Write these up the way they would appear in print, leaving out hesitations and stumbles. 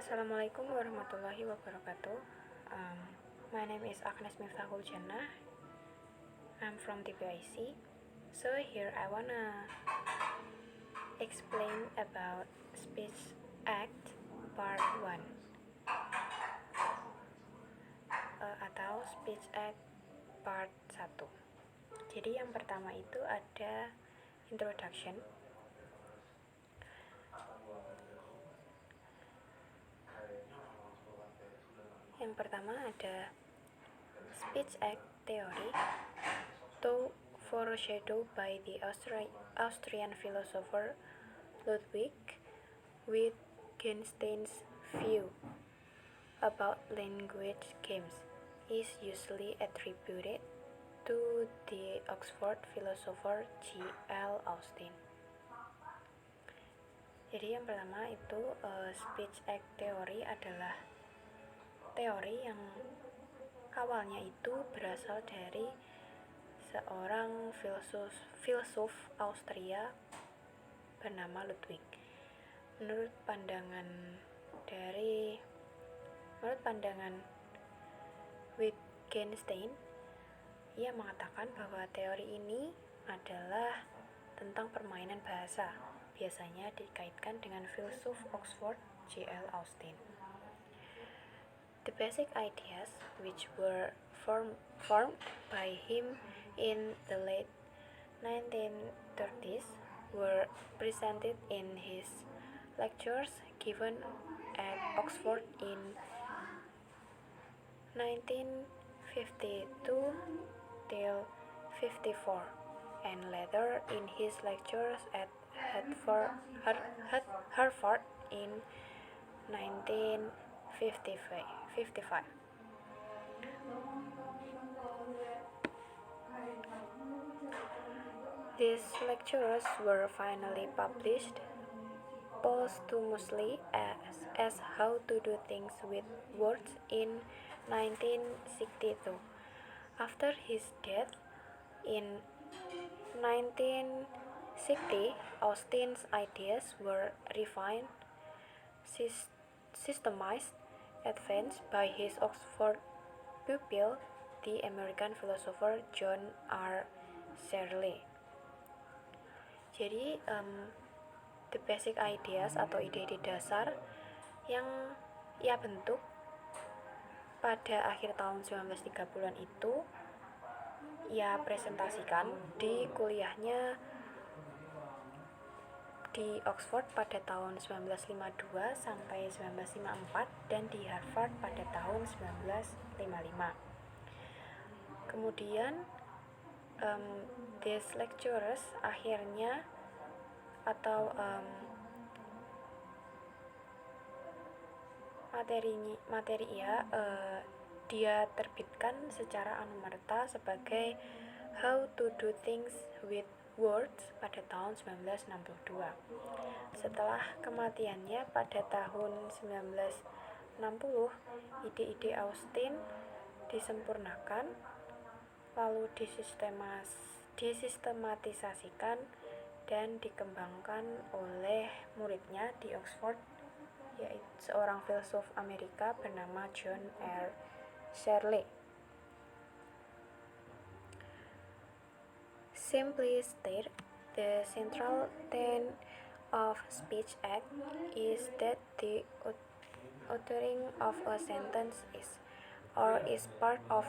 Assalamualaikum warahmatullahi wabarakatuh. Um, my name is Agnes Miftahul Jannah. I'm from TPIC. So here I wanna explain about Speech Act Part 1 atau Speech Act Part 1. Jadi yang pertama itu ada introduction. Yang pertama ada Speech Act Theory, though foreshadowed by the Austrian philosopher Ludwig Wittgenstein's view about language games is usually attributed to the Oxford philosopher J.L. Austin. Jadi yang pertama itu Speech Act Theory adalah teori yang awalnya itu berasal dari seorang filsuf Austria bernama Ludwig. Menurut pandangan Wittgenstein, ia mengatakan bahwa teori ini adalah tentang permainan bahasa, biasanya dikaitkan dengan filsuf Oxford J.L. Austin. The basic ideas, which were formed by him in the late 1930s, were presented in his lectures given at Oxford in 1952 till 54, and later in his lectures at Harvard in 1955. These lectures were finally published posthumously as How to Do Things with Words in 1962. After his death in 1960, Austin's ideas were refined, systemized, advanced by his Oxford pupil, the American philosopher John R. Searle. Jadi, the basic ideas atau ide-ide dasar yang ia bentuk pada akhir tahun 1930-an itu ia presentasikan di kuliahnya di Oxford pada tahun 1952 sampai 1954 dan di Harvard pada tahun 1955. Kemudian these lectures akhirnya atau dia terbitkan secara anumerta sebagai How to Do Things with Words pada tahun 1962. Setelah kematiannya pada tahun 1960, ide-ide Austin disempurnakan lalu disistematisasikan dan dikembangkan oleh muridnya di Oxford, yaitu seorang filsuf Amerika bernama John R. Searle. Simply stated, the central theme of Speech Act is that the uttering of a sentence is part of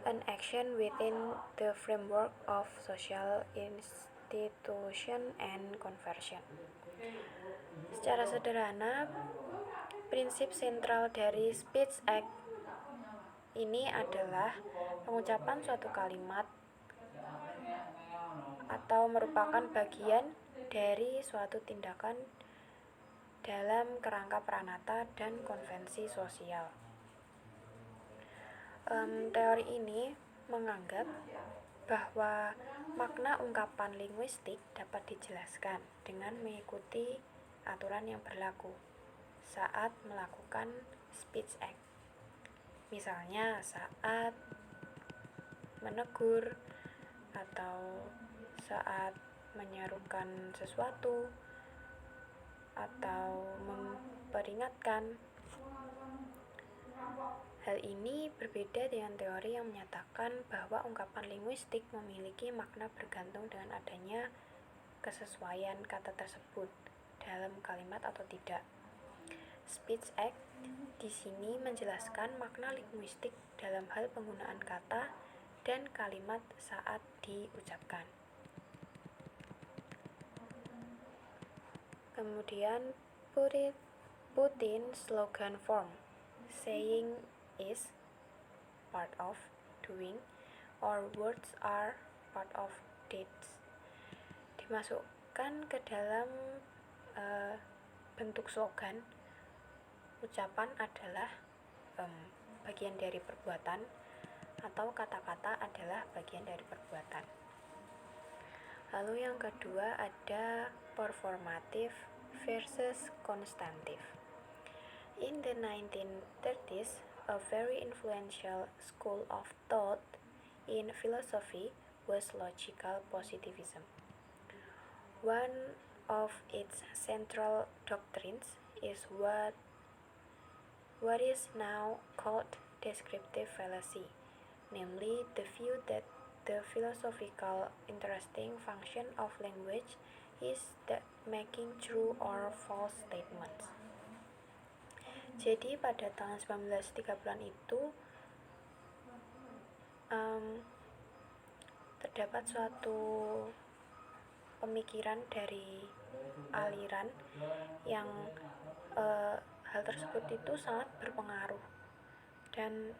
an action within the framework of social institution and conversion. Secara sederhana, prinsip sentral dari Speech Act ini adalah pengucapan suatu kalimat atau merupakan bagian dari suatu tindakan dalam kerangka pranata dan konvensi sosial. Teori ini menganggap bahwa makna ungkapan linguistik dapat dijelaskan dengan mengikuti aturan yang berlaku saat melakukan Speech Act. Misalnya saat menegur atau saat menyerukan sesuatu atau memperingatkan. Hal ini berbeda dengan teori yang menyatakan bahwa ungkapan linguistik memiliki makna bergantung dengan adanya kesesuaian kata tersebut dalam kalimat atau tidak. Speech Act di sini menjelaskan makna linguistik dalam hal penggunaan kata dan kalimat saat diucapkan. Kemudian put in slogan form. Saying is part of doing or words are part of deeds. Dimasukkan ke dalam bentuk slogan. Ucapan adalah bagian dari perbuatan atau kata-kata adalah bagian dari perbuatan. Lalu yang kedua ada performative versus konstantif. In the 1930s, a very influential school of thought in philosophy was logical positivism. One of its central doctrines is what is now called descriptive fallacy, namely the view that the philosophical interesting function of language is that making true or false statements. Jadi pada tahun 1930-an itu terdapat suatu pemikiran dari aliran yang hal tersebut itu sangat berpengaruh dan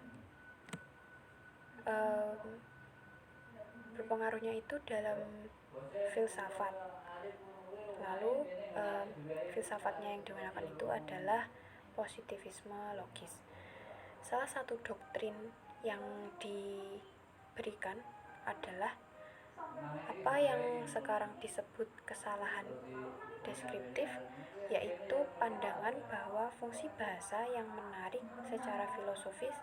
berpengaruhnya itu dalam filsafat. Lalu filsafatnya yang digunakan itu adalah positivisme logis. Salah satu doktrin yang diberikan adalah apa yang sekarang disebut kesalahan deskriptif, yaitu pandangan bahwa fungsi bahasa yang menarik secara filosofis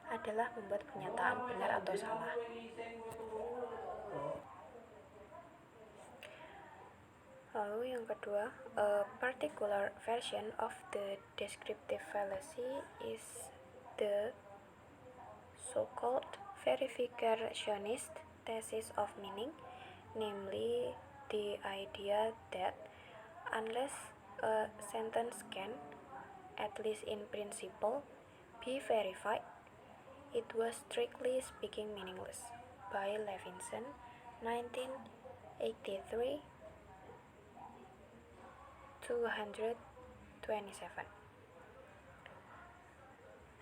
adalah membuat pernyataan benar atau salah. Lalu yang kedua, a particular version of the descriptive fallacy is the so-called verificationist thesis of meaning, namely the idea that unless a sentence can, at least in principle, be verified, it was strictly speaking meaningless. By Levinson, 1983 227.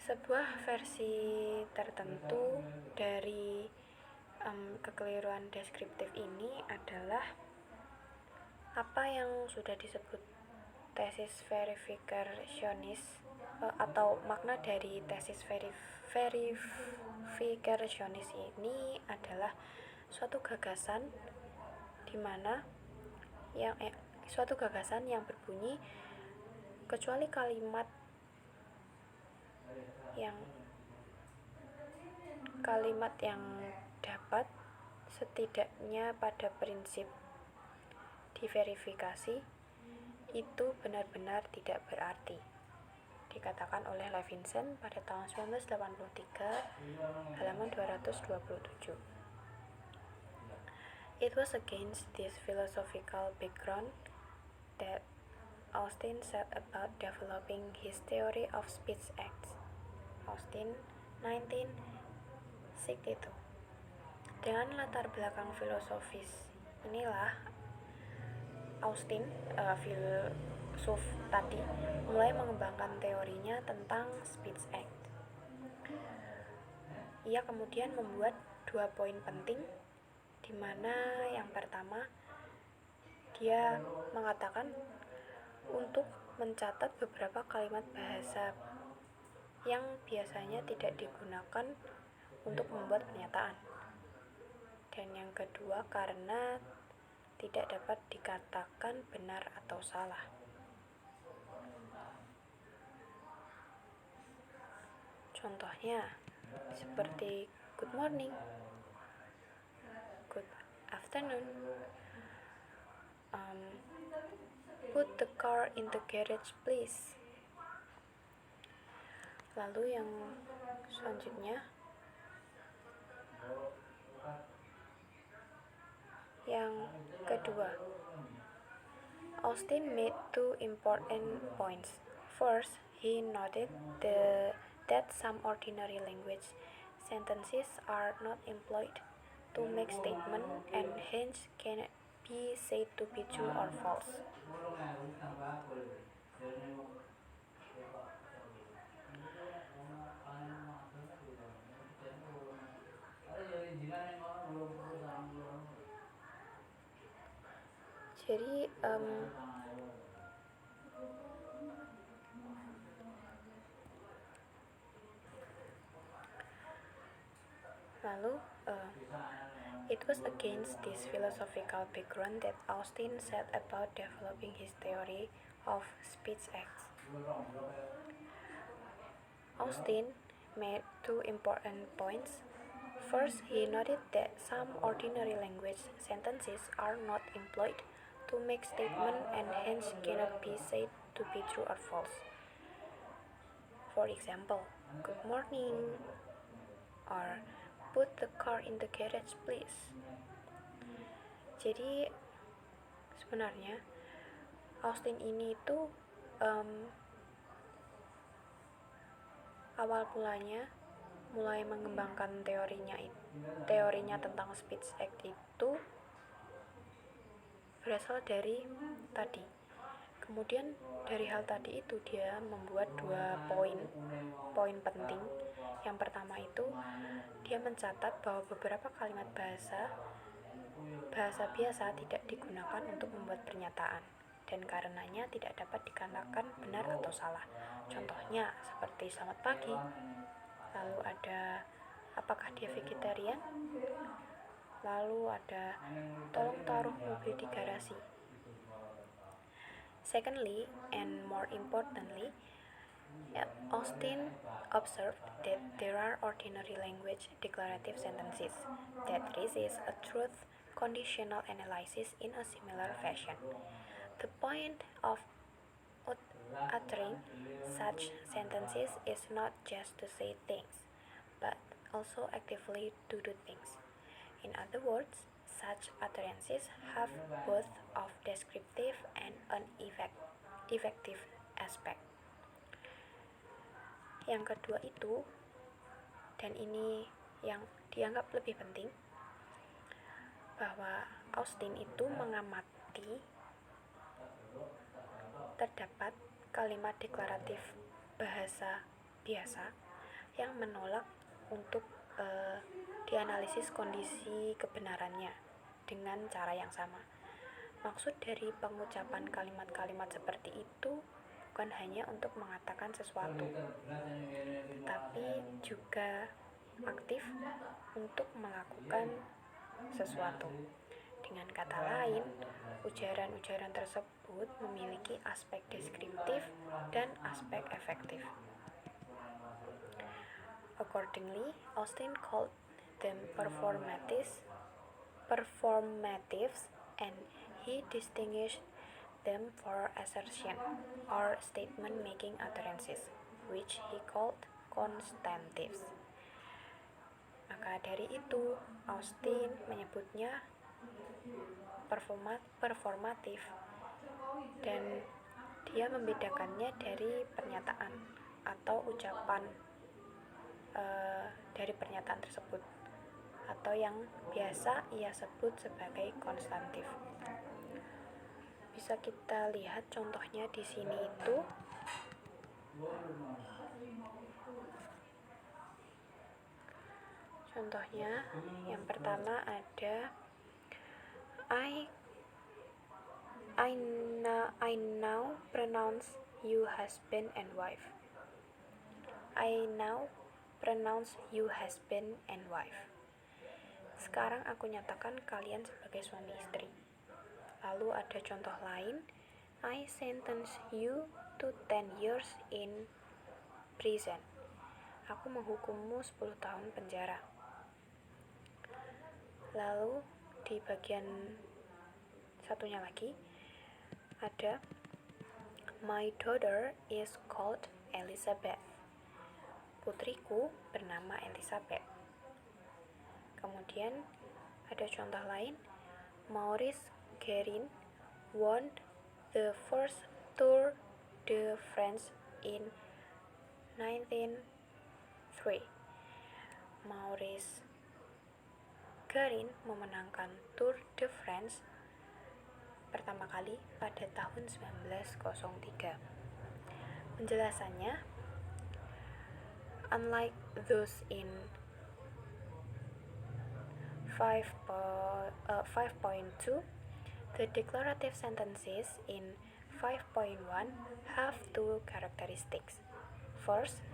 Sebuah versi tertentu dari kekeliruan deskriptif ini adalah apa yang sudah disebut tesis verificationis atau makna dari tesis verificationis ini adalah suatu gagasan di mana suatu gagasan yang berbunyi kecuali kalimat yang dapat setidaknya pada prinsip diverifikasi itu benar-benar tidak berarti, dikatakan oleh Levinson pada tahun 1983 halaman 227. It was against this philosophical background that Austin set about developing his theory of speech acts. Austin, 1962. Dengan latar belakang filosofis inilah Austin, filsuf tadi, mulai mengembangkan teorinya tentang speech act. Ia kemudian membuat 2 poin penting, di mana yang pertama dia mengatakan untuk mencatat beberapa kalimat bahasa yang biasanya tidak digunakan untuk membuat pernyataan. Dan yang kedua karena tidak dapat dikatakan benar atau salah. Contohnya seperti good morning, good afternoon, Put the car in the garage, please. Lalu yang selanjutnya, yang kedua, Austin made two important points. First, he noted that some ordinary language sentences are not employed to make statements and hence cannot be said to be true or false. Jadi lalu it was against this philosophical background that Austin set about developing his theory of speech acts. Austin made two important points. First, he noted that some ordinary language sentences are not employed to make statements and hence cannot be said to be true or false. For example, good morning or put the car in the garage, please. Jadi sebenarnya Austin ini itu awal mulanya mulai mengembangkan teorinya tentang speech act itu berasal dari tadi. Kemudian dari hal tadi itu dia membuat dua poin penting. Yang pertama itu dia mencatat bahwa beberapa kalimat bahasa biasa tidak digunakan untuk membuat pernyataan dan karenanya tidak dapat dikatakan benar atau salah. Contohnya seperti selamat pagi. Lalu ada apakah dia vegetarian? Lalu ada tolong taruh mobil di garasi. Secondly, and more importantly, Austin observed that there are ordinary language declarative sentences that resist a truth conditional analysis in a similar fashion. The point of uttering such sentences is not just to say things, but also actively to do things. In other words, such utterances have both of descriptive and an effective aspect. Yang kedua itu, dan ini yang dianggap lebih penting, bahwa Austin itu mengamati terdapat kalimat deklaratif bahasa biasa yang menolak untuk dianalisis kondisi kebenarannya dengan cara yang sama. Maksud dari pengucapan kalimat-kalimat seperti itu bukan hanya untuk mengatakan sesuatu, tetapi juga aktif untuk melakukan sesuatu. Dengan kata lain, ujaran-ujaran tersebut memiliki aspek deskriptif dan aspek efektif. Accordingly, Austin called them performatives, and he distinguished them for assertion or statement-making utterances, which he called constantives. Maka dari itu, Austin menyebutnya performatif dan dia membedakannya dari pernyataan atau ucapan dari pernyataan tersebut atau yang biasa ia sebut sebagai konstantif. Bisa kita lihat contohnya di sini itu contohnya yang pertama ada I now pronounce you husband and wife. I now pronounce you husband and wife. Sekarang aku nyatakan kalian sebagai suami istri. Lalu ada contoh lain, I sentence you to 10 years in prison. Aku menghukummu 10 tahun penjara. Lalu di bagian satunya lagi ada My daughter is called Elizabeth. Putriku bernama Elizabeth. Kemudian ada contoh lain. Maurice Garin won the first Tour de France in 1903. Maurice Garin memenangkan Tour de France pertama kali pada tahun 1903. Penjelasannya, unlike those in 5.2, the declarative sentences in 5.1 have two characteristics. First,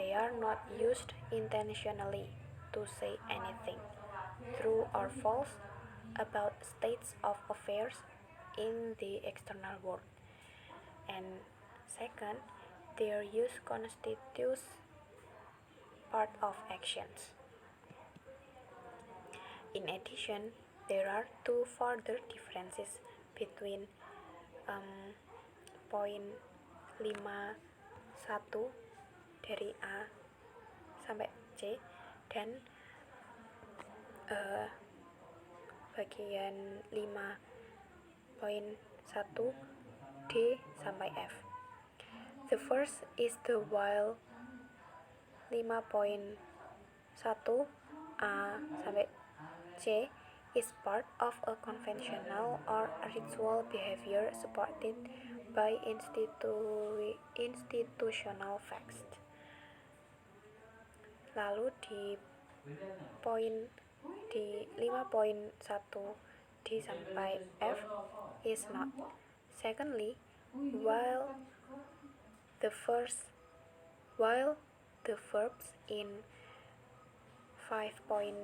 they are not used intentionally to say anything, true or false, about states of affairs in the external world. And second, their use constitutes part of actions. In addition, there are two further differences between point 5.1 dari A sampai C dan bagian 5.1 D sampai F. The first is the while 5.1 A sampai C is part of a conventional or ritual behavior supported by institutional facts. Lalu di 5.1 D sampai F is not. Secondly, while the verbs in 5.1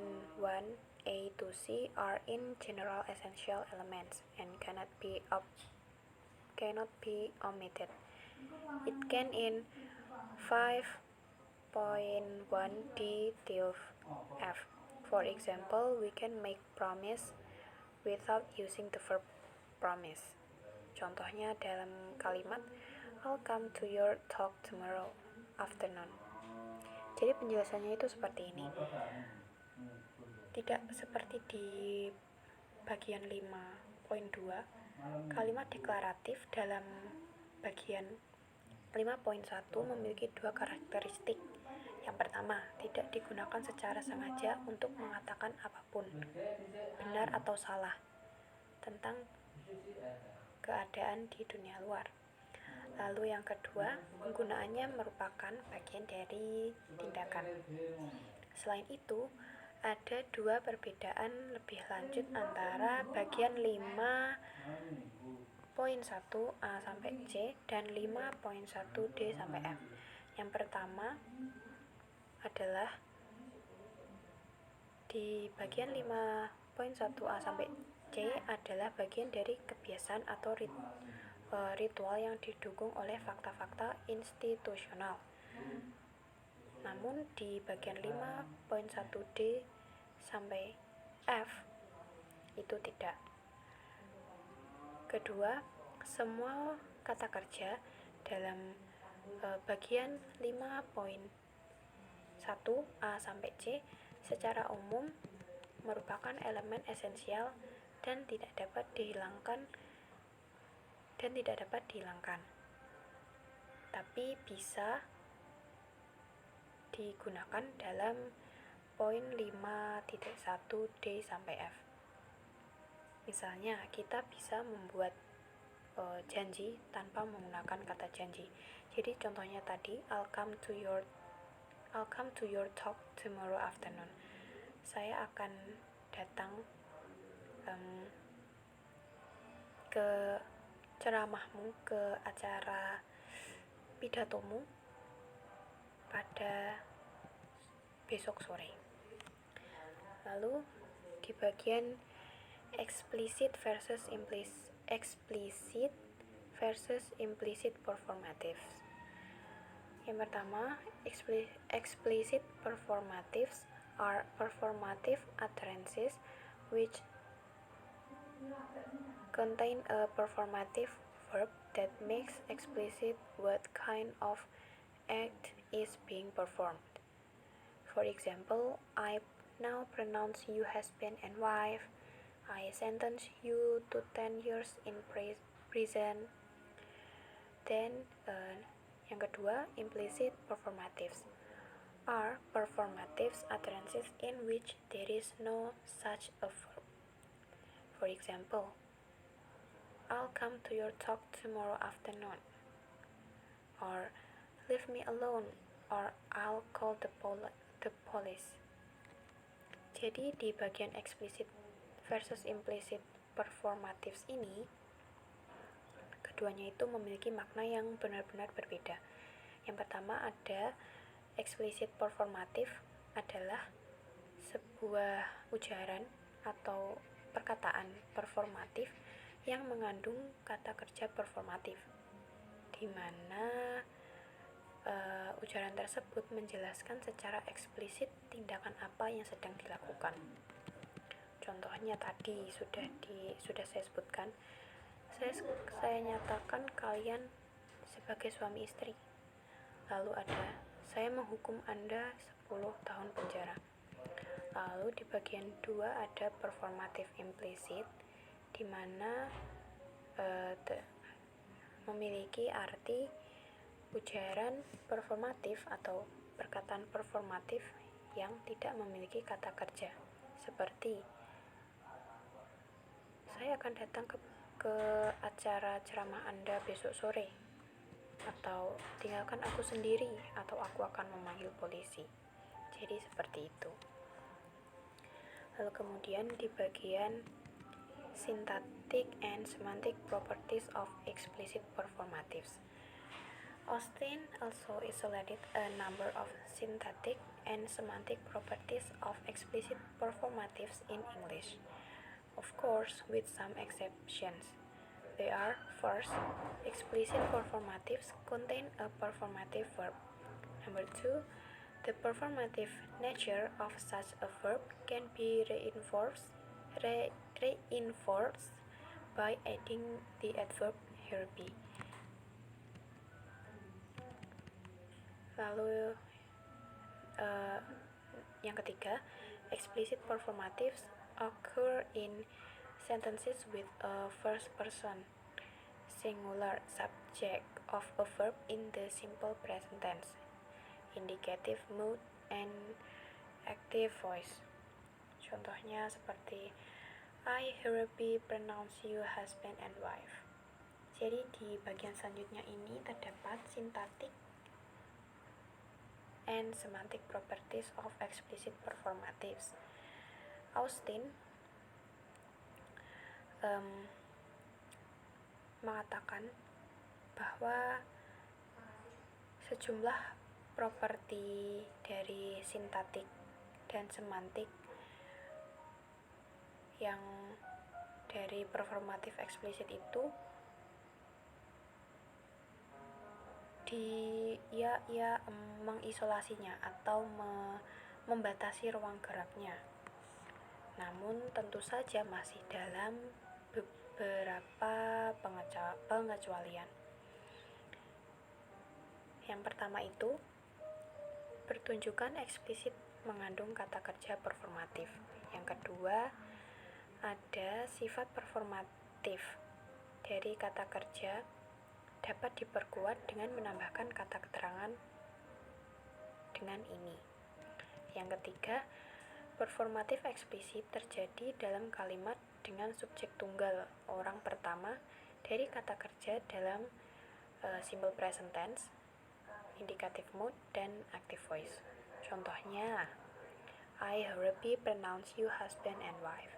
A to C are in general essential elements and cannot be omitted. It can in 5.1 D till F. For example, we can make promise without using the verb promise. Contohnya dalam kalimat I'll come to your talk tomorrow afternoon. Jadi penjelasannya itu seperti ini. Tidak seperti di bagian 5.2, kalimat deklaratif dalam bagian 5.1 memiliki dua karakteristik. Yang pertama, tidak digunakan secara sengaja untuk mengatakan apapun, benar atau salah, tentang keadaan di dunia luar. Lalu yang kedua, penggunaannya merupakan bagian dari tindakan. Selain itu, ada dua perbedaan lebih lanjut antara bagian 5.1 A sampai C dan 5.1 D sampai F. Yang pertama adalah di bagian 5.1 A sampai C adalah bagian dari kebiasaan atau ritual yang didukung oleh fakta-fakta institusional. Namun di bagian 5.1 D sampai F itu tidak. Kedua, semua kata kerja dalam bagian 5.1 A sampai C secara umum merupakan elemen esensial dan tidak dapat dihilangkan, tapi bisa digunakan dalam poin 5.1 D sampai F. Misalnya, kita bisa membuat janji tanpa menggunakan kata janji. Jadi contohnya tadi, I'll come to your talk tomorrow afternoon. Saya akan datang ke ceramahmu, ke acara pidatomu pada besok sore. Lalu di bagian explicit versus implicit performatives. Yang pertama, explicit performatives are performative utterances which contain a performative verb that makes explicit what kind of act is being performed. For example, I now pronounce you husband and wife. I sentence you to 10 years in prison. Then, yang kedua, implicit performatives are performative utterances in which there is no such a verb. For example, I'll come to your talk tomorrow afternoon, or leave me alone, or I'll call the police. Jadi di bagian explicit versus implicit performatives ini, keduanya itu memiliki makna yang benar-benar berbeda. Yang pertama ada explicit performative adalah sebuah ujaran atau perkataan performatif yang mengandung kata kerja performatif, di mana ujaran tersebut menjelaskan secara eksplisit tindakan apa yang sedang dilakukan. Contohnya tadi sudah saya sebutkan, saya nyatakan kalian sebagai suami istri. Lalu ada, saya menghukum Anda 10 tahun penjara. Lalu di bagian 2 ada performative implicit, di mana memiliki arti ujaran performatif atau perkataan performatif yang tidak memiliki kata kerja, seperti saya akan datang ke acara ceramah Anda besok sore, atau tinggalkan aku sendiri, atau aku akan memanggil polisi. Jadi seperti itu. Lalu kemudian di bagian syntactic and semantic properties of explicit performatives, Austin also isolated a number of syntactic and semantic properties of explicit performatives in English, of course with some exceptions. They are, first, explicit performatives contain a performative verb. Number 2, the performative nature of such a verb can be reinforced by adding the adverb here be. Lalu yang ketiga, explicit performatives occur in sentences with a first person singular subject of a verb in the simple present tense, indicative mood, and active voice. Contohnya seperti I hereby pronounce you husband and wife. Jadi di bagian selanjutnya ini terdapat syntactic and semantic properties of explicit performatives. Austin mengatakan bahwa sejumlah properti dari sintaktik dan semantik yang dari performatif eksplisit itu ia mengisolasinya atau membatasi ruang geraknya. Namun tentu saja masih dalam beberapa pengecualian. Yang pertama itu, pertunjukan eksplisit mengandung kata kerja performatif. Yang kedua, ada sifat performatif dari kata kerja dapat diperkuat dengan menambahkan kata keterangan dengan ini. Yang ketiga, performatif eksplisit terjadi dalam kalimat dengan subjek tunggal orang pertama dari kata kerja dalam simple present tense, indicative mood, dan active voice. Contohnya, I hereby pronounce you husband and wife.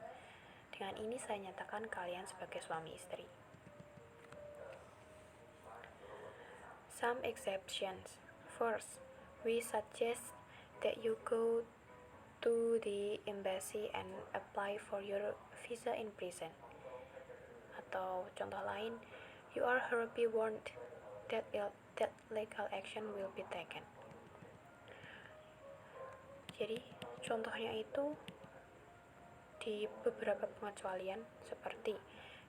Dengan ini saya nyatakan kalian sebagai suami istri. Some exceptions. First, we suggest that you go to the embassy and apply for your visa in prison. Atau contoh lain, you are hereby warned that legal action will be taken. Jadi, contohnya itu di beberapa pengecualian seperti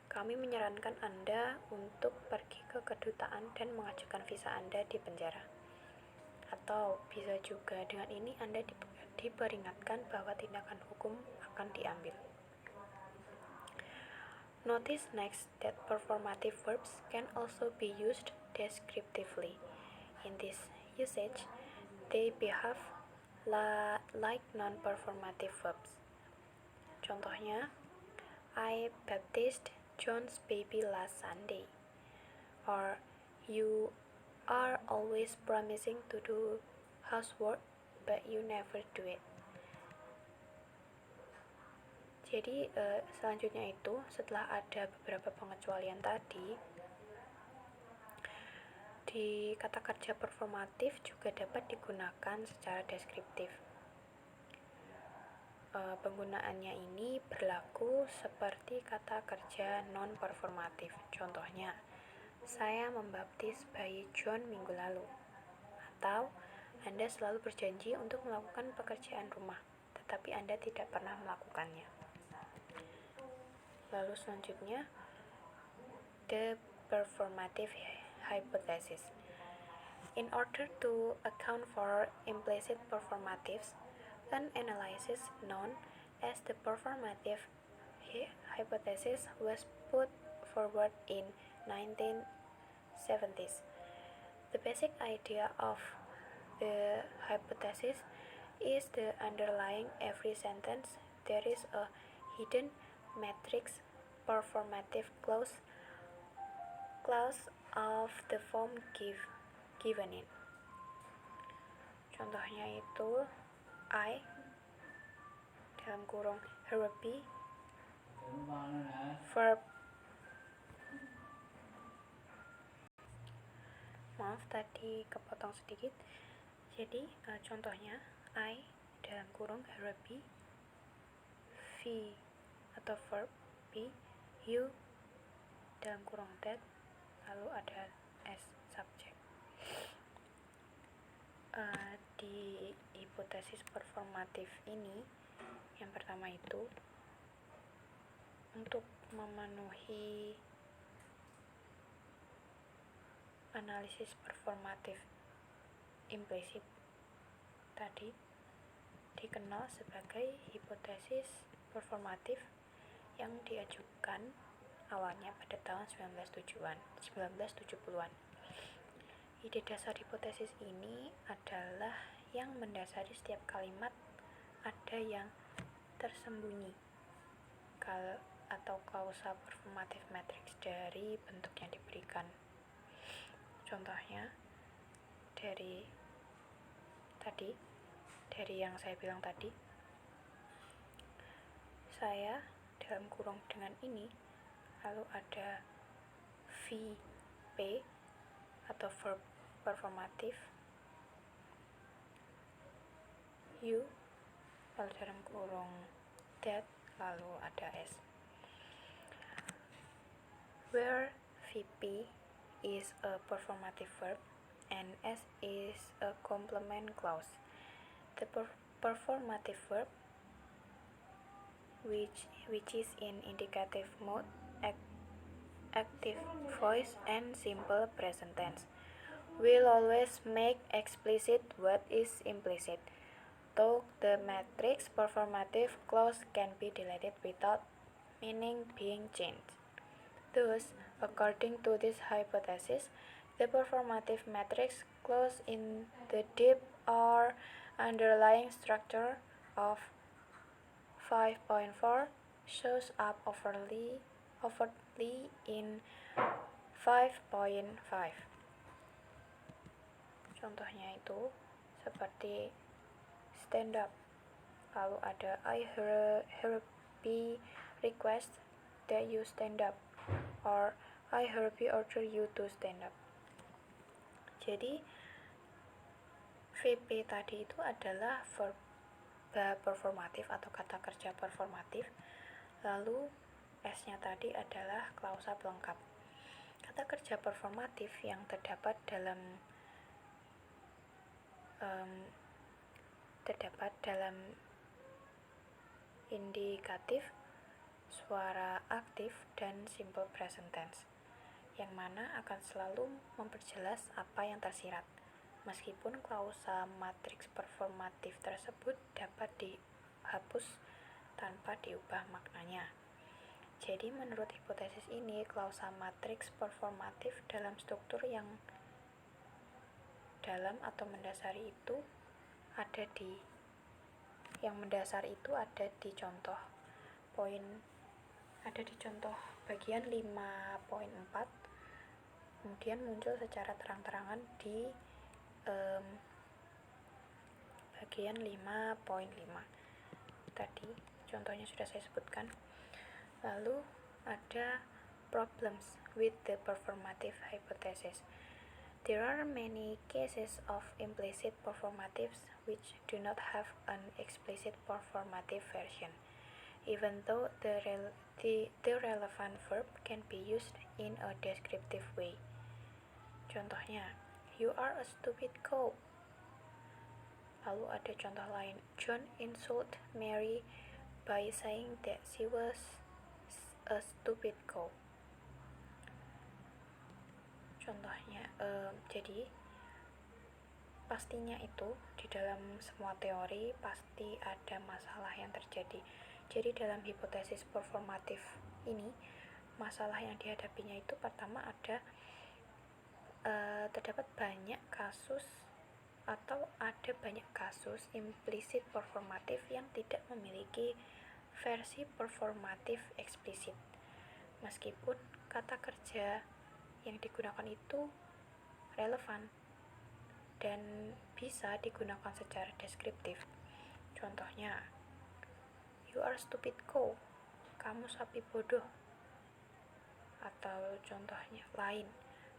Kami menyarankan Anda untuk pergi ke kedutaan dan mengajukan visa Anda di penjara. Atau bisa juga dengan ini Anda diperingatkan bahwa tindakan hukum akan diambil. Notice next that performative verbs can also be used descriptively. In this usage, they behave like non-performative verbs. Contohnya, I baptized John's baby last Sunday. Or, you are always promising to do housework, but you never do it. Jadi selanjutnya itu setelah ada beberapa pengecualian tadi, di kata kerja performatif juga dapat digunakan secara deskriptif. Penggunaannya ini berlaku seperti kata kerja non-performatif. Contohnya, saya membaptis bayi John minggu lalu. Atau, Anda selalu berjanji untuk melakukan pekerjaan rumah, tetapi Anda tidak pernah melakukannya. Lalu selanjutnya, the performative hypothesis. In order to account for implicit performatives, an analysis known as the performative hypothesis was put forward in 1970s. The basic idea of the hypothesis is the underlying every sentence there is a hidden matrix performative clause of the form given in. Contohnya itu I dalam kurung Herbie verb. Maaf tadi kepotong sedikit. Jadi contohnya I dalam kurung Herbie V atau verb be, you dalam kurung that, lalu ada S subject. Di hipotesis performatif ini, yang pertama itu untuk memenuhi analisis performatif implisit tadi dikenal sebagai hipotesis performatif yang diajukan awalnya pada tahun 1970-an. Ide dasar hipotesis ini adalah yang mendasari setiap kalimat ada yang tersembunyi atau klausa performative matrix dari bentuk yang diberikan. Contohnya dari yang saya bilang tadi, saya dalam kurung dengan ini, lalu ada VP atau verb performatif, you, lalu dalam kurung that, lalu ada S. Where VP is a performative verb and S is a complement clause, the performative verb which is in indicative mode, active voice, and simple present tense will always make explicit what is implicit, though the matrix performative clause can be deleted without meaning being changed. Thus, according to this hypothesis, the performative matrix clause in the deep or underlying structure of 5.4 shows up overtly in 5.5. Contohnya itu seperti stand up, lalu ada I hereby request that you stand up, or I hereby order you to stand up. Jadi VP tadi itu adalah verb performatif atau kata kerja performatif, lalu S-nya tadi adalah klausa pelengkap. Kata kerja performatif yang terdapat dalam indikatif suara aktif, dan simple present tense, yang mana akan selalu memperjelas apa yang tersirat, meskipun klausa matriks performatif tersebut dapat dihapus tanpa diubah maknanya. Jadi menurut hipotesis ini, klausa matriks performatif dalam struktur yang dalam atau mendasari itu ada di contoh poin bagian 5.4, kemudian muncul secara terang-terangan di bagian 5.5. Tadi contohnya sudah saya sebutkan. Lalu ada problems with the performative hypothesis. There are many cases of implicit performatives which do not have an explicit performative version, even though the relevant verb can be used in a descriptive way. Contohnya, you are a stupid cow. Lalu ada contoh lain, John insulted Mary by saying that she was a stupid cow. Contohnya, jadi pastinya itu di dalam semua teori pasti ada masalah yang terjadi. Jadi dalam hipotesis performatif ini, masalah yang dihadapinya itu pertama terdapat banyak kasus implisit performatif yang tidak memiliki versi performatif eksplisit, meskipun kata kerja yang digunakan itu relevan dan bisa digunakan secara deskriptif. Contohnya, you are stupid cow, kamu sapi bodoh. Atau contohnya lain,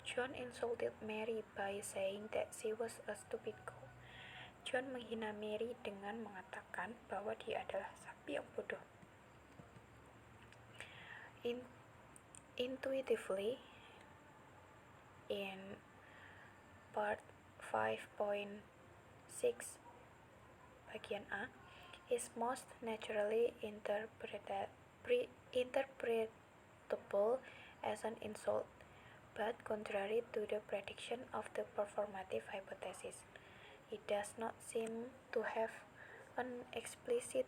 John insulted Mary by saying that she was a stupid cow. John menghina Mary dengan mengatakan bahwa dia adalah sapi yang bodoh. Intuitively, in part 5.6 bagian A, is most naturally interpretable as an insult, but contrary to the prediction of the performative hypothesis, it does not seem to have an explicit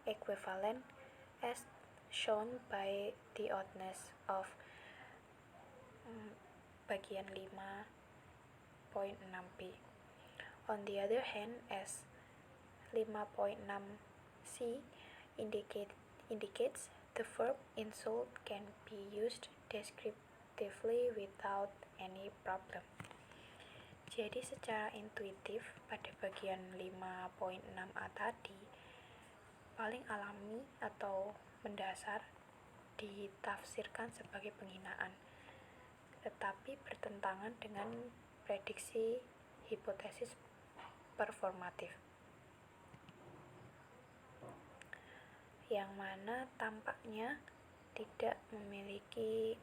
equivalent as shown by the oddness of bagian 5.6b. On the other hand, as 5.6c indicates, the verb insult can be used descriptively without any problem. Jadi secara intuitif pada bagian 5.6a tadi paling alami atau mendasar ditafsirkan sebagai penghinaan, tetapi bertentangan dengan prediksi hipotesis performatif, yang mana tampaknya tidak memiliki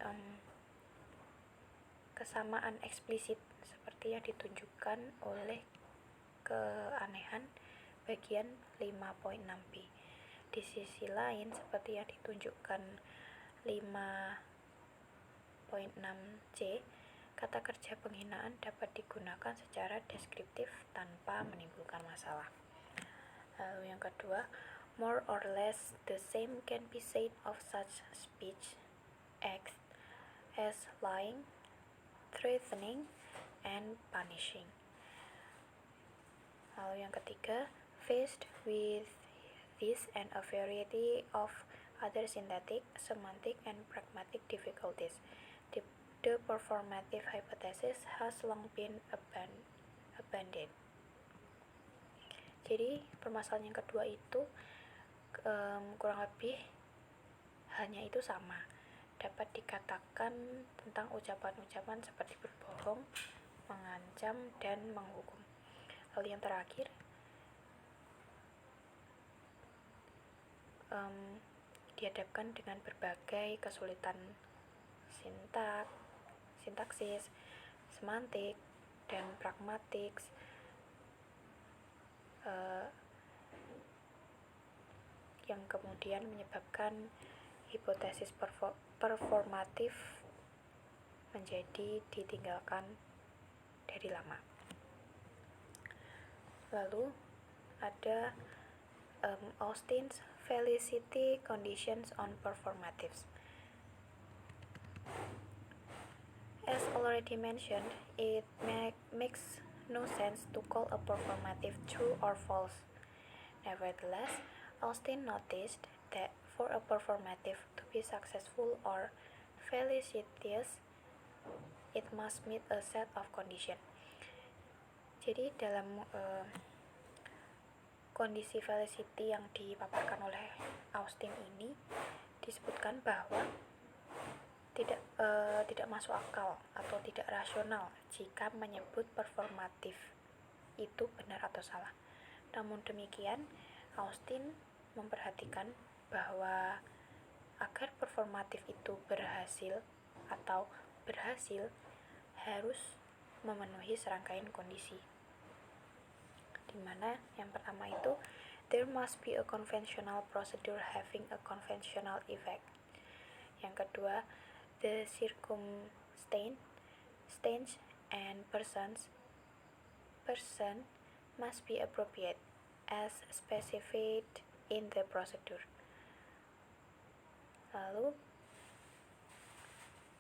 kesamaan eksplisit seperti yang ditunjukkan oleh keanehan bagian 5.6b. Di sisi lain, seperti yang ditunjukkan 5.6c, kata kerja penghinaan dapat digunakan secara deskriptif tanpa menimbulkan masalah. Lalu yang kedua, more or less the same can be said of such speech acts as lying, threatening, and punishing. Lalu yang ketiga, faced with this and a variety of other syntactic, semantic, and pragmatic difficulties, the performative hypothesis has long been abandoned. Jadi permasalahan yang kedua itu kurang lebih hanya itu sama, dapat dikatakan tentang ucapan-ucapan seperti berbohong, mengancam, dan menghukum. Lalu yang terakhir, dihadapkan dengan berbagai kesulitan sintaksis, semantik, dan pragmatik, yang kemudian menyebabkan hipotesis performatif menjadi ditinggalkan dari lama. Lalu ada Austin's felicity conditions on performatives. As already mentioned, it makes no sense to call a performative true or false. Nevertheless, Austin noticed that for a performative to be successful or felicitous, it must meet a set of conditions. Jadi dalam kondisi felicity yang dipaparkan oleh Austin ini disebutkan bahwa tidak masuk akal atau tidak rasional jika menyebut performatif itu benar atau salah. Namun demikian, Austin memperhatikan bahwa agar performatif itu berhasil harus memenuhi serangkaian kondisi, di mana yang pertama itu there must be a conventional procedure having a conventional effect. Yang kedua, the circumstance and person must be appropriate as specified in the procedure. Lalu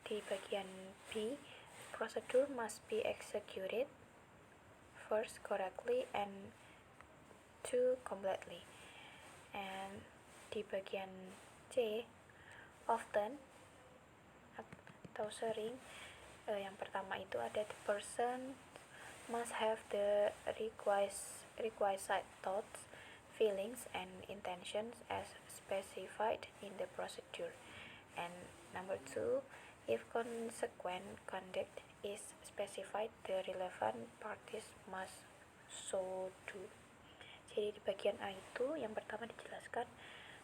di bagian B, procedure must be executed first correctly and two completely. And di bagian C, often atau sering, yang pertama itu ada the person must have the requisite thoughts, feelings, and intentions as specified in the procedure. And number 2, if consequent conduct is specified, the relevant parties must so do. Jadi di bagian A itu yang pertama dijelaskan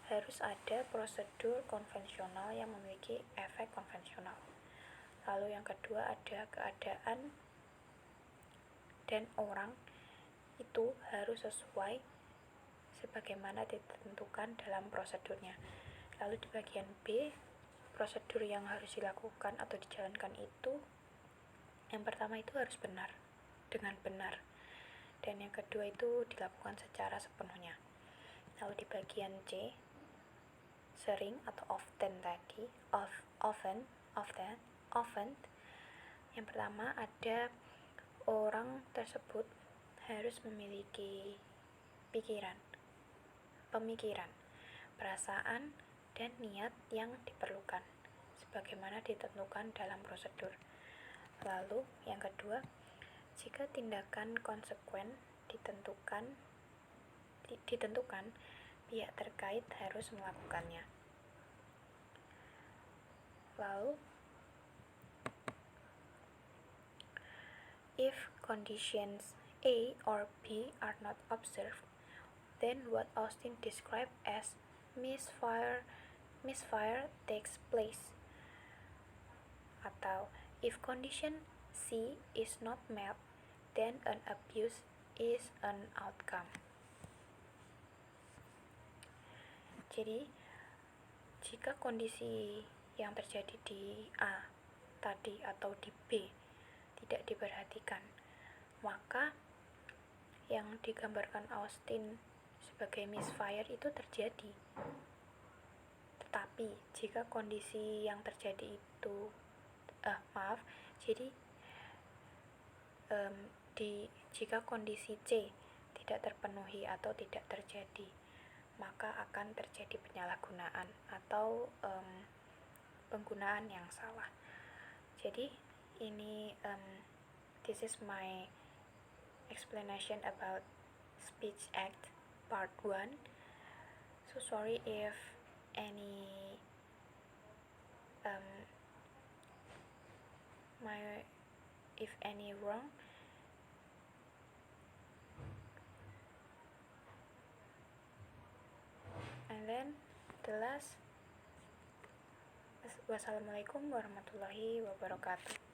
harus ada prosedur konvensional yang memiliki efek konvensional. Lalu yang kedua ada keadaan dan orang itu harus sesuai sebagaimana ditentukan dalam prosedurnya. Lalu di bagian B, prosedur yang harus dilakukan atau dijalankan itu yang pertama itu harus benar, dengan benar, dan yang kedua itu dilakukan secara sepenuhnya. Lalu di bagian C, sering atau often tadi, often yang pertama ada orang tersebut harus memiliki pemikiran, perasaan, dan niat yang diperlukan sebagaimana ditentukan dalam prosedur. Lalu yang kedua, jika tindakan konsekuen ditentukan, pihak terkait harus melakukannya. Lalu if conditions A or B are not observed, then what Austin described as misfire takes place. Atau if condition C is not met, then an abuse is an outcome. Jadi jika kondisi yang terjadi di A tadi atau di B tidak diperhatikan, maka yang digambarkan Austin sebagai misfire itu terjadi. Tetapi jika kondisi yang terjadi itu jika kondisi C tidak terpenuhi atau tidak terjadi, maka akan terjadi penyalahgunaan atau penggunaan yang salah. Jadi ini this is my explanation about Speech Act part 1. So sorry if any wrong. And then the last, wassalamualaikum warahmatullahi wabarakatuh.